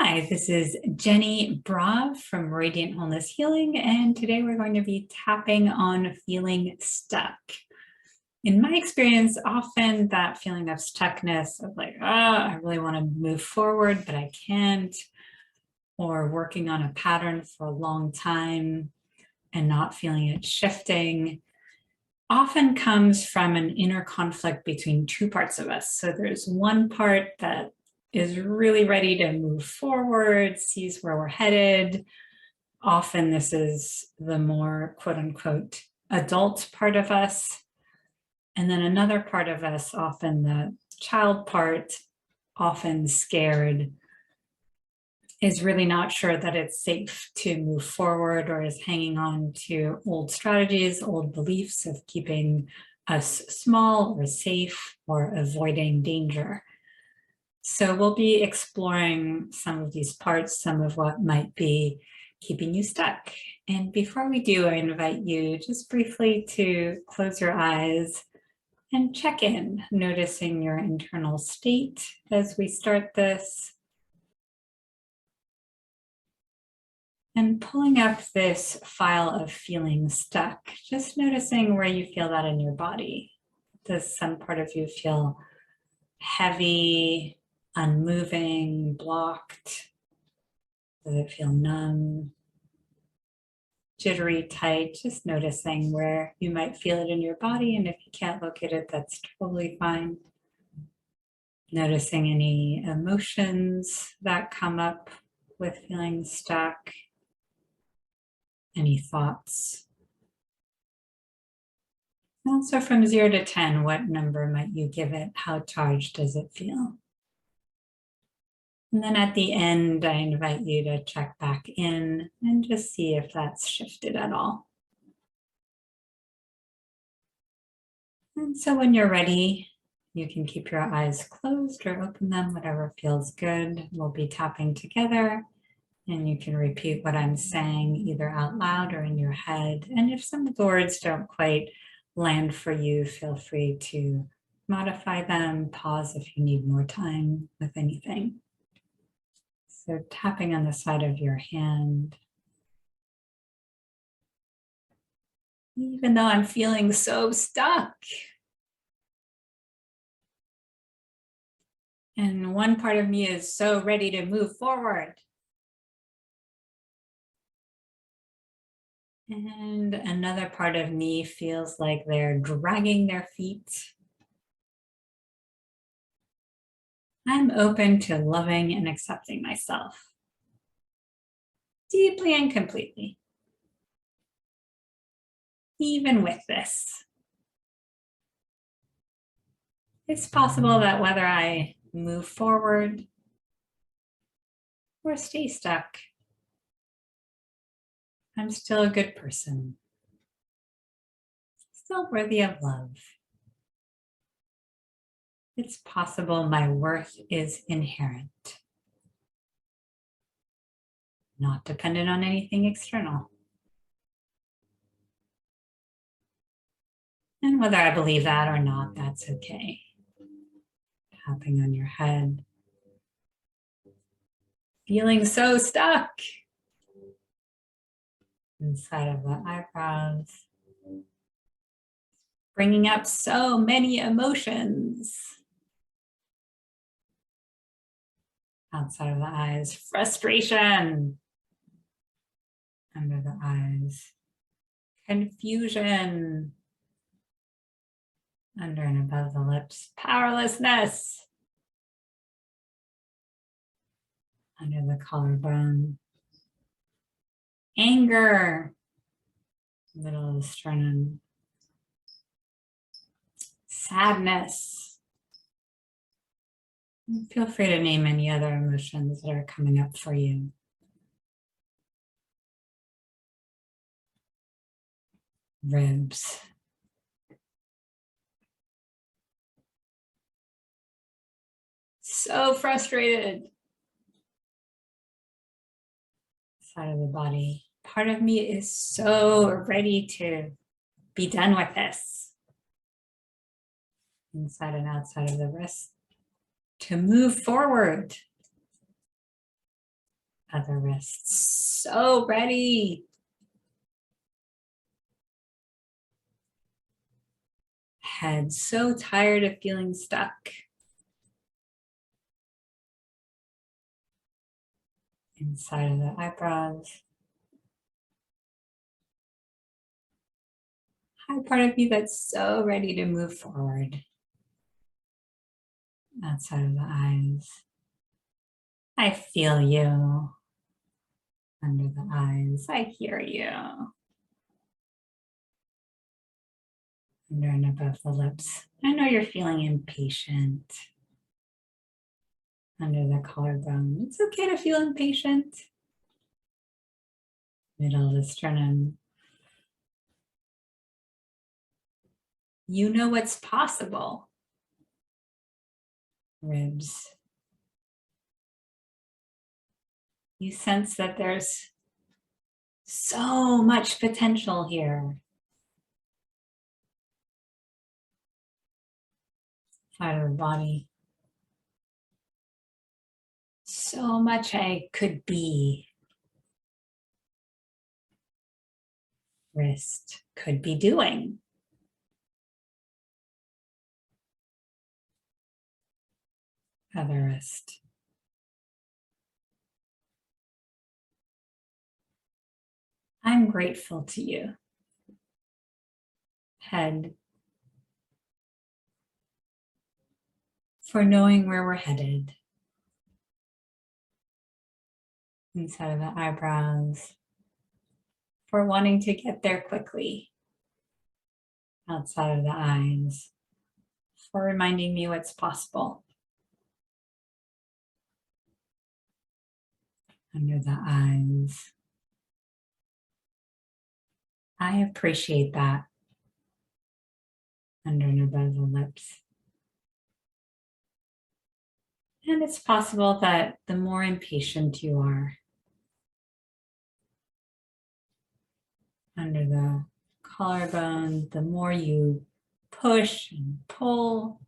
Hi, this is Jenny Brav from Radiant Wholeness Healing, and today we're going to be tapping on feeling stuck. In my experience, often that feeling of stuckness of like, I really want to move forward, but I can't, or working on a pattern for a long time and not feeling it shifting, often comes from an inner conflict between two parts of us. So there's one part that is really ready to move forward, sees where we're headed. Often this is the more quote unquote adult part of us. And then another part of us, often the child part, often scared, is really not sure that it's safe to move forward or is hanging on to old strategies, old beliefs of keeping us small or safe or avoiding danger. So we'll be exploring some of these parts, some of what might be keeping you stuck. And before we do, I invite you just briefly to close your eyes and check in, noticing your internal state as we start this. And pulling up this file of feeling stuck, just noticing where you feel that in your body. Does some part of you feel heavy, unmoving, blocked? Does it feel numb, jittery, tight? Just noticing where you might feel it in your body, and if you can't locate it, that's totally fine. Noticing any emotions that come up with feeling stuck, any thoughts. Also from 0 to 10, what number might you give it? How charged does it feel? And then at the end, I invite you to check back in and just see if that's shifted at all. And so when you're ready, you can keep your eyes closed or open them, whatever feels good. We'll be tapping together, and you can repeat what I'm saying either out loud or in your head. And if some of the words don't quite land for you, feel free to modify them, pause if you need more time with anything. So tapping on the side of your hand. Even though I'm feeling so stuck. And one part of me is so ready to move forward. And another part of me feels like they're dragging their feet. I'm open to loving and accepting myself, deeply and completely, even with this. It's possible that whether I move forward or stay stuck, I'm still a good person, still worthy of love. It's possible my worth is inherent, not dependent on anything external. And whether I believe that or not, that's okay. Tapping on your head. Feeling so stuck. Inside of the eyebrows. Bringing up so many emotions. Outside of the eyes, frustration. Under the eyes, confusion. Under and above the lips, powerlessness. Under the collarbone, anger. Middle of the sternum, sadness. And feel free to name any other emotions that are coming up for you. Ribs. So frustrated. Side of the body. Part of me is so ready to be done with this. Inside and outside of the wrist. To move forward. Other wrist, so ready. Head, so tired of feeling stuck. Inside of the eyebrows. High part of you that's so ready to move forward. Outside of the eyes. I feel you. Under the eyes, I hear you. Under and above the lips. I know you're feeling impatient. Under the collarbone. It's okay to feel impatient. Middle of the sternum. You know what's possible. Ribs. You sense that there's so much potential here. Side of the body. So much I could be. Wrist, could be doing. Other wrist. I'm grateful to you. Head. For knowing where we're headed. Inside of the eyebrows. For wanting to get there quickly. Outside of the eyes. For reminding me what's possible. Under the eyes. I appreciate that. Under and above the lips. And it's possible that the more impatient you are, under the collarbone, the more you push and pull,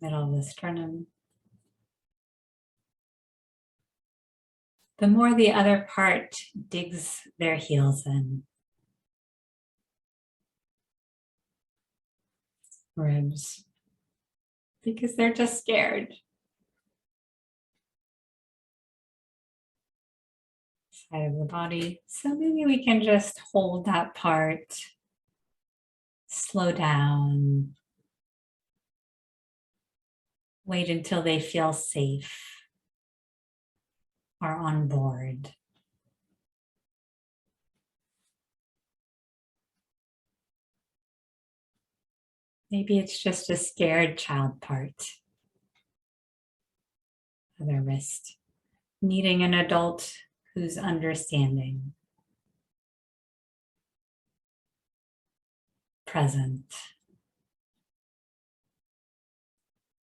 middle of the sternum, the more the other part digs their heels in. Ribs, because they're just scared. Side of the body. So maybe we can just hold that part, slow down, wait until they feel safe, are on board. Maybe it's just a scared child part. Other wrist, needing an adult who's understanding, present,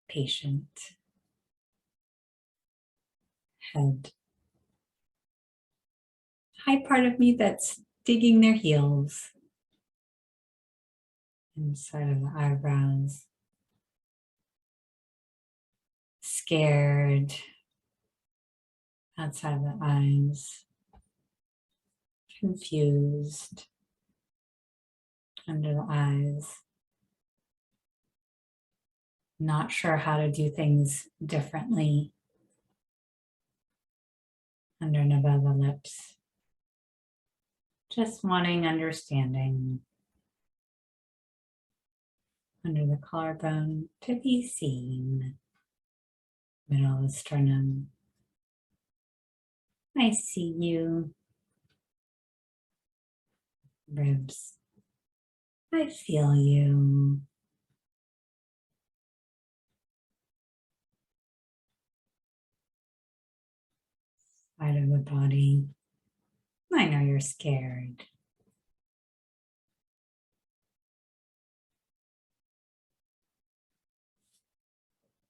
patient. Head. High part of me that's digging their heels. Inside of the eyebrows. Scared. Outside of the eyes. Confused. Under the eyes. Not sure how to do things differently. Under and above the lips. Just wanting understanding. Under the collarbone, to be seen. Middle of the sternum. I see you. Ribs. I feel you. Side of the body. I know you're scared.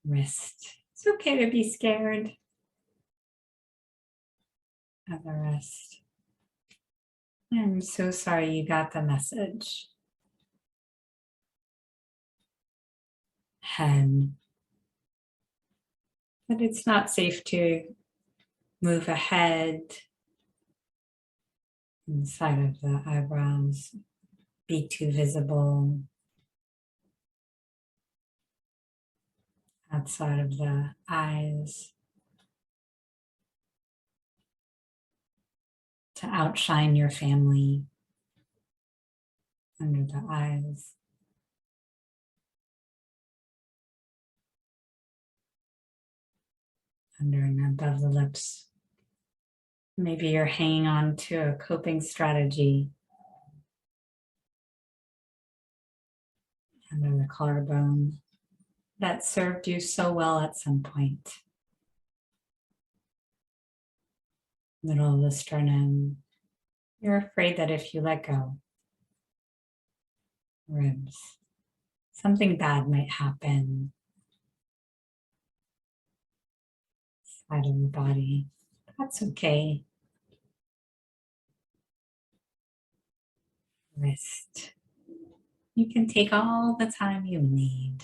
Wrist. It's okay to be scared. Other wrist. I'm so sorry you got the message. Head. But it's not safe to move ahead inside of the eyebrows, be too visible, outside of the eyes, to outshine your family, under the eyes, under and above the lips. Maybe you're hanging on to a coping strategy under the collarbone that served you so well at some point. Middle of the sternum. You're afraid that if you let go, ribs, something bad might happen. Side of the body. That's okay. Wrist. You can take all the time you need.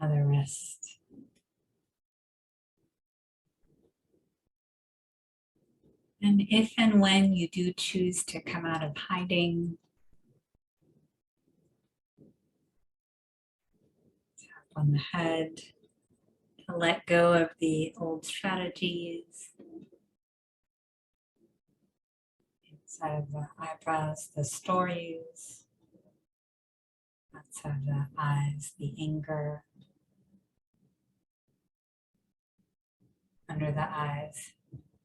Other wrist. And if and when you do choose to come out of hiding, tap on the head to let go of the old strategies. Inside of the eyebrows, the stories. Outside of the eyes, the anger. Under the eyes.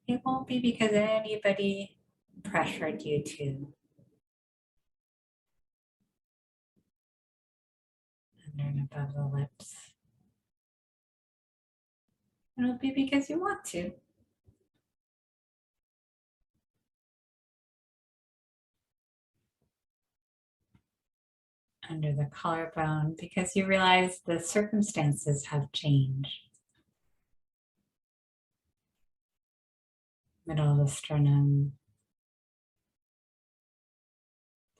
It won't be because anybody pressured you to. Under and above the lips. It'll be because you want to. Under the collarbone, because you realize the circumstances have changed. Middle of the sternum.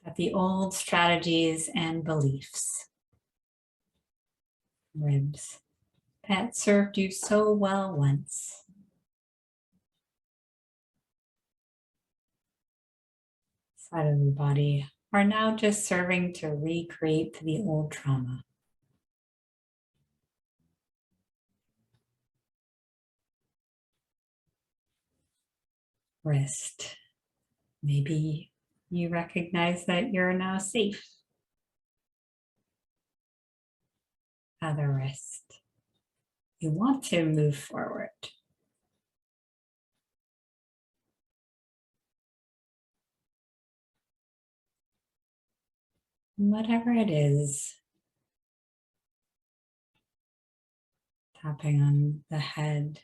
That the old strategies and beliefs, ribs, that served you so well once, side of the body, are now just serving to recreate the old trauma. Wrist. Maybe you recognize that you're now safe. Other wrist. You want to move forward. Whatever it is, tapping on the head,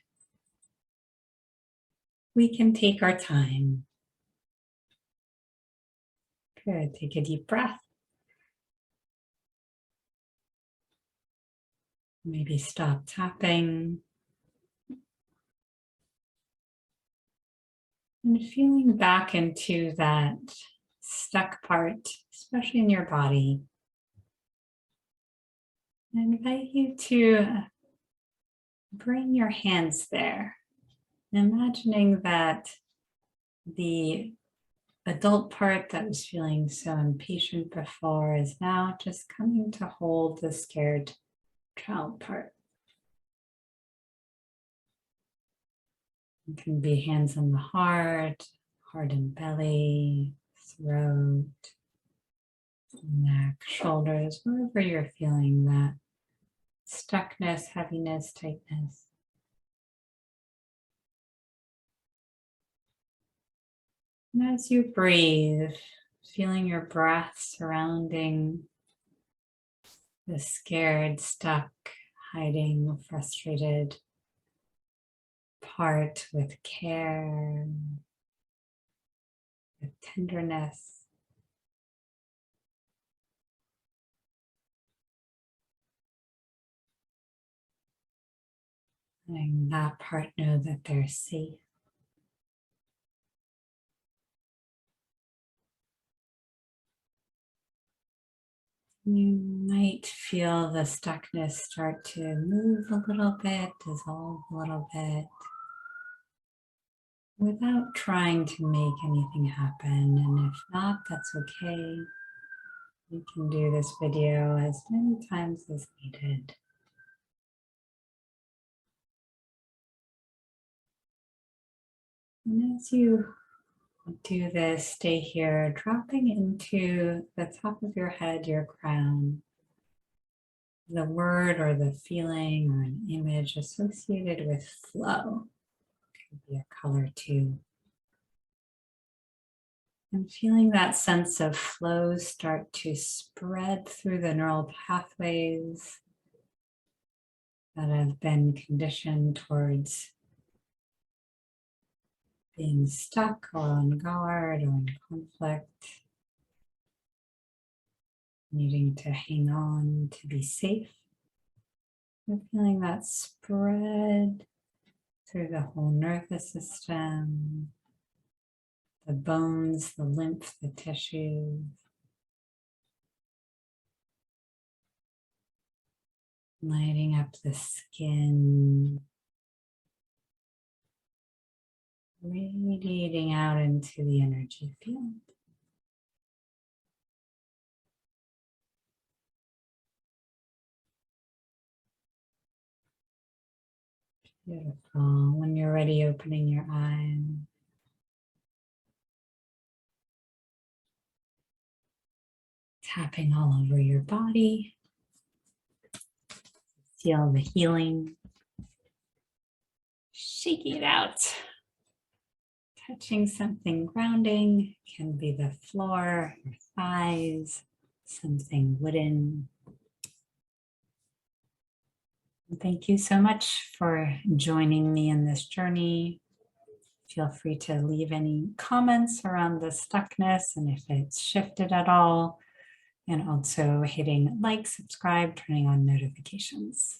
we can take our time. Good, take a deep breath. Maybe stop tapping. And feeling back into that stuck part, especially in your body. I invite you to bring your hands there, imagining that the adult part that was feeling so impatient before is now just coming to hold the scared child part. It can be hands on the heart and belly, throat, neck, shoulders, wherever you're feeling that stuckness, heaviness, tightness. And as you breathe, feeling your breath surrounding the scared, stuck, hiding, frustrated part with care, with tenderness. Letting that part know that they're safe. You might feel the stuckness start to move a little bit, dissolve a little bit, without trying to make anything happen. And if not, that's okay. You can do this video as many times as needed. And as you do this, stay here, dropping into the top of your head, your crown, the word or the feeling or an image associated with flow. Could be a color too. And feeling that sense of flow start to spread through the neural pathways that have been conditioned towards being stuck or on guard or in conflict, needing to hang on to be safe. And feeling that spread through the whole nervous system, the bones, the lymph, the tissue. Lighting up the skin, radiating out into the energy field. Beautiful. When you're ready, opening your eyes. Tapping all over your body. Feel the healing. Shaking it out. Touching something grounding. Can be the floor, your thighs, something wooden. Thank you so much for joining me in this journey. Feel free to leave any comments around the stuckness and if it's shifted at all, and also hitting like, subscribe, turning on notifications.